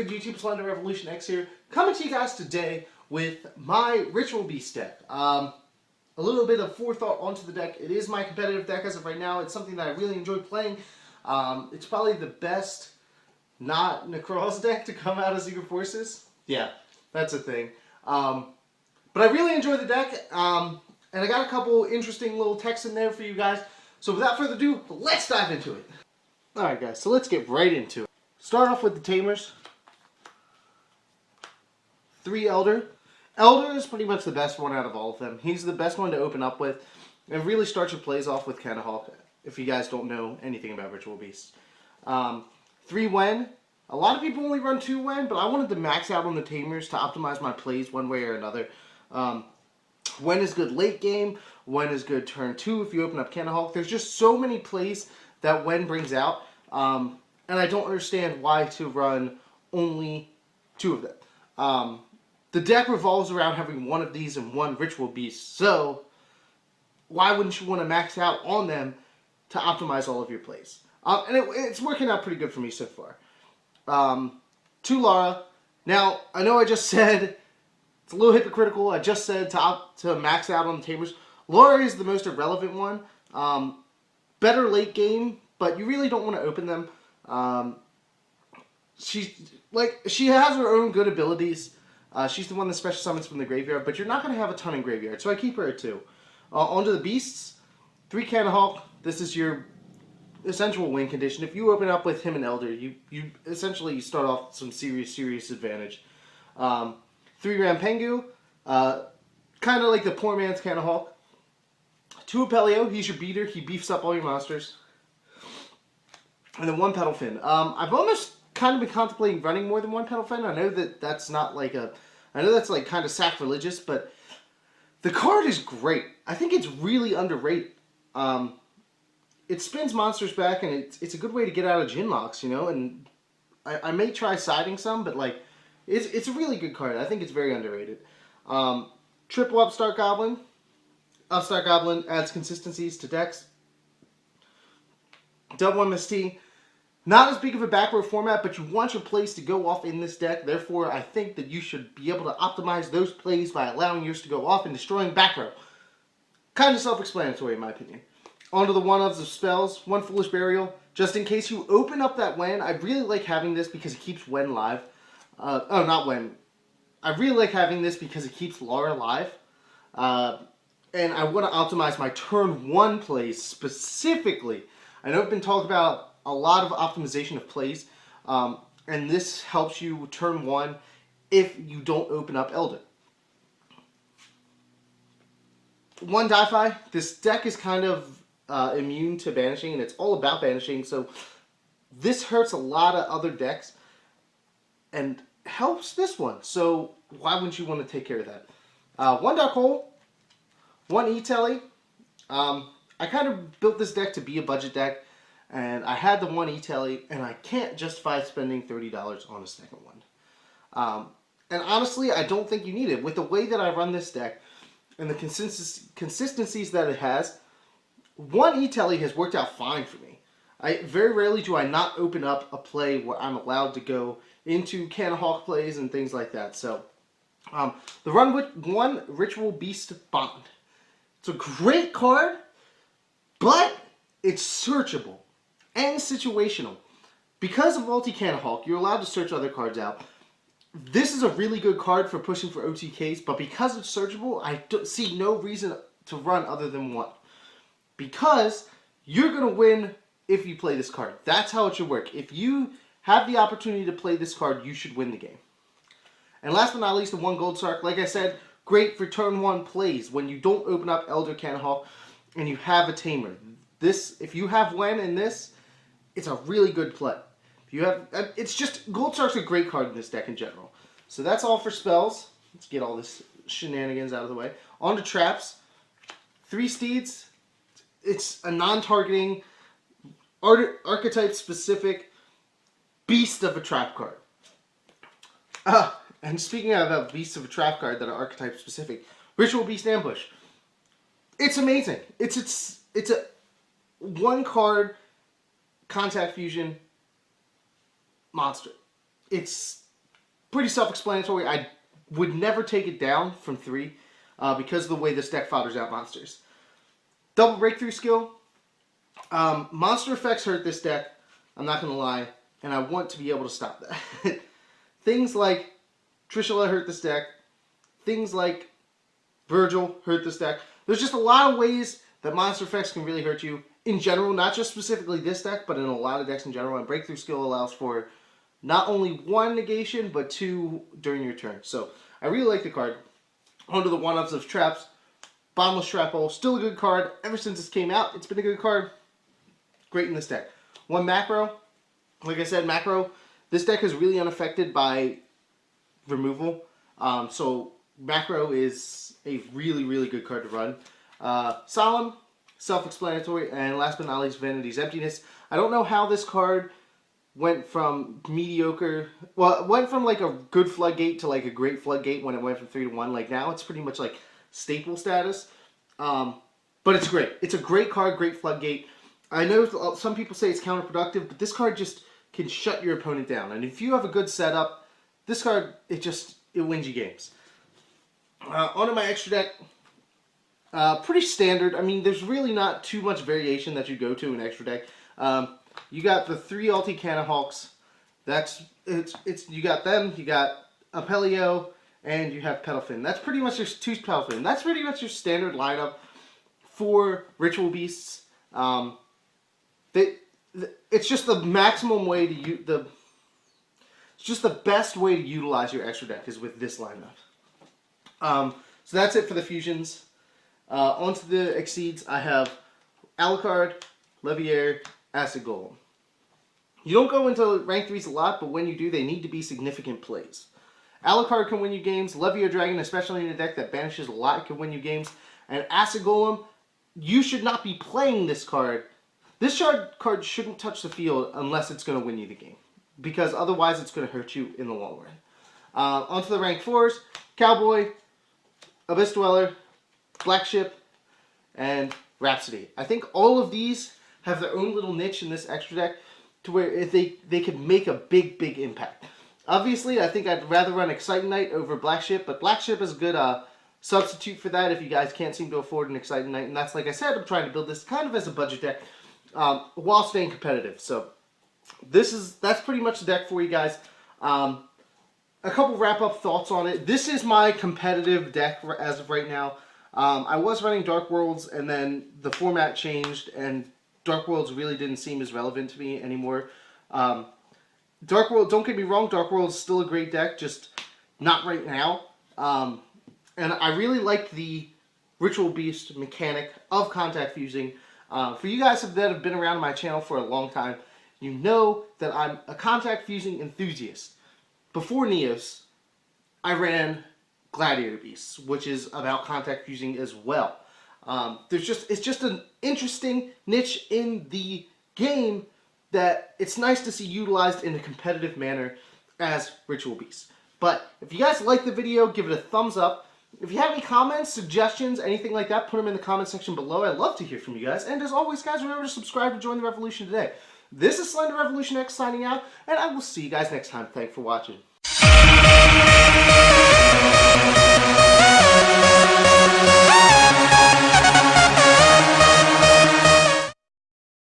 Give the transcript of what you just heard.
good YouTube? Slender Revolution X here, coming to you guys today with my Ritual Beast deck. A little bit of forethought onto the deck. It is my competitive deck as of right now. It's something that I really enjoy playing. It's probably the best not Necroz deck to come out of Secret Forces. Yeah, that's a thing. But I really enjoy the deck, and I got a couple interesting little texts in there for you guys. So without further ado, let's dive into it. Alright guys, so let's get right into it. Start off with the Tamers. 3 Elder. Elder is pretty much the best one out of all of them. He's the best one to open up with, and really start your plays off with Cannahawk, if you guys don't know anything about Ritual Beasts. 3 Wen. A lot of people only run 2 Wen, but I wanted to max out on the Tamers to optimize my plays one way or another. Wen is good late game. Wen is good turn 2 if you open up Cannahawk. There's just so many plays that Wen brings out, and I don't understand why to run only 2 of them. The deck revolves around having one of these and 1 Ritual Beast, so why wouldn't you want to max out on them to optimize all of your plays? And it's working out pretty good for me so far. 2 Lara. Now, I know I just said, it's a little hypocritical, I just said to max out on the Tamers. Lara is the most irrelevant one. Better late game, but you really don't want to open them. She has her own good abilities. She's the one that special summons from the graveyard, but you're not going to have a ton in graveyard, so I keep her at 2. Onto the Beasts. 3 Cannahawk. This is your essential win condition. If you open up with him and Elder, you essentially start off some serious advantage. 3 Rampengu. Kind of like the poor man's Cannahawk. 2 Apelio. He's your beater. He beefs up all your monsters. And then 1 Petalfin. I've almost kind of been contemplating running more than 1 Petalfin. I know that that's not like I know that's like kind of sacrilegious, but the card is great. I think it's really underrated. It spins monsters back, and it's a good way to get out of Jin locks, you know. And I may try siding some, but like it's a really good card. I think it's very underrated. Triple Upstart Goblin. Upstart Goblin adds consistencies to decks. Double MST. Not as big of a back row format, but you want your plays to go off in this deck. Therefore, I think that you should be able to optimize those plays by allowing yours to go off and destroying back row. Kind of self-explanatory in my opinion. Onto the one-ofs of spells. 1 Foolish Burial. Just in case you open up that Wen, I really like having this because it keeps Wen live. Oh, not Wen. I really like having this because it keeps Lara alive. And I want to optimize my turn 1 plays specifically. I know I've been talking about a lot of optimization of plays, and this helps you turn 1 if you don't open up Elder. 1 Di-Fi. This deck is kind of immune to banishing, and it's all about banishing, so this hurts a lot of other decks and helps this one, so why wouldn't you want to take care of that? 1 Dark Hole. 1 E-Telly. I kind of built this deck to be a budget deck, and I had the 1 E-Telly, and I can't justify spending $30 on a second one. And honestly, I don't think you need it. With the way that I run this deck, and the consistencies that it has, 1 E-Telly has worked out fine for me. Very rarely do I not open up a play where I'm allowed to go into Cannahawk plays and things like that. So, the run with 1 Ritual Beast Bond. It's a great card, but it's searchable and situational. Because of Ulti Cannahawk, you're allowed to search other cards out. This is a really good card for pushing for OTKs, but because it's searchable, I see no reason to run other than 1. Because you're going to win if you play this card. That's how it should work. If you have the opportunity to play this card, you should win the game. And last but not least, the 1 Goldsark. Like I said, great for turn 1 plays when you don't open up Elder Cannahawk and you have a Tamer. If you have Wen in this, it's a really good play. If you have, it's just, Goldsark's a great card in this deck in general. So that's all for spells. Let's get all this shenanigans out of the way. On to traps. 3 Steeds. It's a non-targeting, archetype-specific beast of a trap card. And speaking of beasts of a trap card that are archetype specific, Ritual Beast Ambush. It's amazing. It's a 1 card contact fusion monster. It's pretty self-explanatory. I would never take it down from 3 because of the way this deck fodders out monsters. Double breakthrough skill. Monster effects hurt this deck, I'm not going to lie, and I want to be able to stop that. Things like Trishula hurt this deck. Things like Virgil hurt this deck. There's just a lot of ways that monster effects can really hurt you in general, not just specifically this deck, but in a lot of decks in general. And breakthrough skill allows for not only 1 negation, but 2 during your turn. So I really like the card. On to the one-ups of Traps. Bottomless Trap Hole, still a good card. Ever since this came out, it's been a good card. Great in this deck. 1 macro. Like I said, macro, this deck is really unaffected by removal. So macro is a really, really good card to run. Solemn, self-explanatory, and last but not least, Vanity's Emptiness. I don't know how this card went from mediocre, well, it went from like a good floodgate to like a great floodgate when it went from 3 to 1. Like now it's pretty much like staple status. But it's great. It's a great card, great floodgate. I know some people say it's counterproductive, but this card just can shut your opponent down. And if you have a good setup, this card, it wins you games. Onto my extra deck. Pretty standard. I mean, there's really not too much variation that you go to in extra deck. You got the 3 Ulti Canahawks. You got them. You got Apelio, and you have Petalfin. That's pretty much your 2 Petalfin. That's pretty much your standard lineup for Ritual Beasts. It's just the maximum way to it's just the best way to utilize your extra deck is with this lineup. So that's it for the fusions. Onto the Exceeds, I have Alucard, Leviair, Acid Golem. You don't go into rank 3s a lot, but when you do, they need to be significant plays. Alucard can win you games. Leviair Dragon, especially in a deck that banishes a lot, can win you games. And Acid Golem, you should not be playing this card. This card shouldn't touch the field unless it's going to win you the game, because otherwise it's going to hurt you in the long run. Onto the rank 4s, Cowboy, Abyss Dweller, Black Ship, and Rhapsody. I think all of these have their own little niche in this extra deck to where if they could make a big, big impact. Obviously, I think I'd rather run Exciting Knight over Black Ship, but Black Ship is a good substitute for that if you guys can't seem to afford an Exciting Knight. And that's, like I said, I'm trying to build this kind of as a budget deck while staying competitive. So that's pretty much the deck for you guys. A couple wrap-up thoughts on it. This is my competitive deck as of right now. I was running Dark Worlds, and then the format changed, and Dark Worlds really didn't seem as relevant to me anymore. Dark World, don't get me wrong, Dark World is still a great deck, just not right now. And I really like the Ritual Beast mechanic of contact fusing. For you guys that have been around my channel for a long time, you know that I'm a contact fusing enthusiast. Before Neos, I ran Gladiator Beasts, which is about contact fusing as well. It's just an interesting niche in the game that it's nice to see utilized in a competitive manner as Ritual Beasts. But if you guys like the video, give it a thumbs up. If you have any comments, suggestions, anything like that, put them in the comment section below. I'd love to hear from you guys. And as always, guys, remember to subscribe to join the revolution today. This is Slender Revolution X signing out, and I will see you guys next time. Thanks for watching.